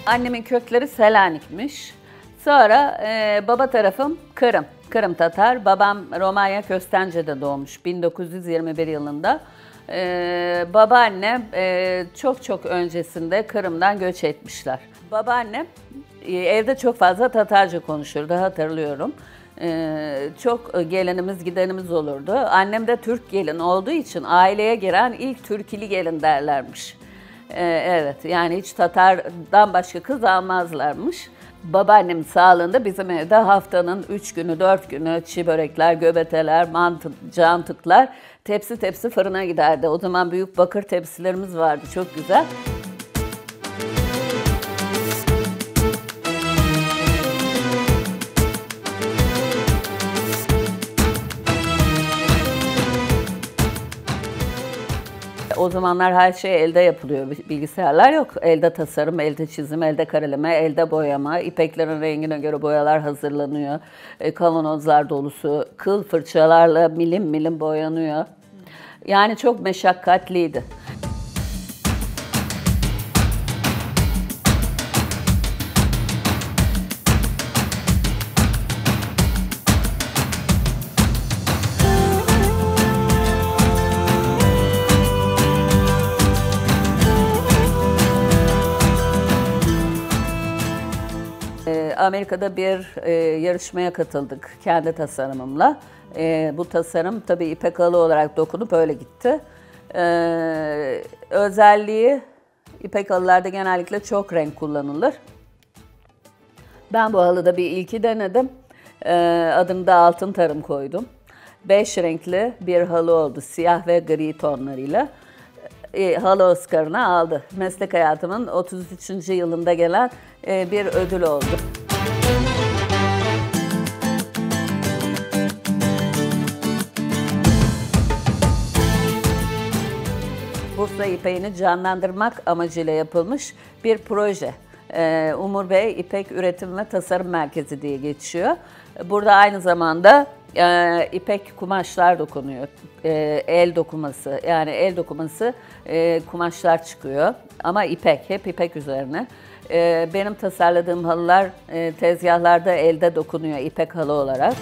Annemin kökleri Selanik'miş. Sonra baba tarafım Kırım. Kırım Tatar. Babam Romanya Köstence'de doğmuş 1921 yılında. Babaannem çok öncesinde Kırım'dan göç etmişler. Babaannem evde çok fazla Tatarca konuşurdu, hatırlıyorum. Çok gelinimiz gidenimiz olurdu. Annem de Türk gelin olduğu için aileye giren ilk Türkili gelin derlermiş. Evet, yani hiç Tatar'dan başka kız almazlarmış. Babaannemin sağlığında bizim evde haftanın 3 günü, 4 günü çiğ börekler, göbeteler, mantı, cantıklar tepsi tepsi fırına giderdi. O zaman büyük bakır tepsilerimiz vardı, çok güzel. O zamanlar her şey elde yapılıyor, bilgisayarlar yok. Elde tasarım, elde çizim, elde kareleme, elde boyama, ipeklerin rengine göre boyalar hazırlanıyor. Kavanozlar dolusu, kıl fırçalarla milim milim boyanıyor. Yani çok meşakkatliydi. Amerika'da bir yarışmaya katıldık kendi tasarımımla. Bu tasarım tabii ipek halı olarak dokunup öyle gitti. Özelliği ipek halılarda genellikle çok renk kullanılır. Ben bu halıda bir ilki denedim. Adını da altın tarım koydum. 5 renkli bir halı oldu, siyah ve gri tonlarıyla. Halı Oscar'ını aldı. Meslek hayatımın 33. yılında gelen bir ödül oldu. Bursa ipeğini canlandırmak amacıyla yapılmış bir proje. Umur Bey İpek Üretim ve Tasarım Merkezi diye geçiyor. Burada aynı zamanda ipek kumaşlar dokunuyor. El dokuması, yani el dokuması kumaşlar çıkıyor. Ama ipek, hep ipek üzerine. Benim tasarladığım halılar tezgahlarda elde dokunuyor ipek halı olarak.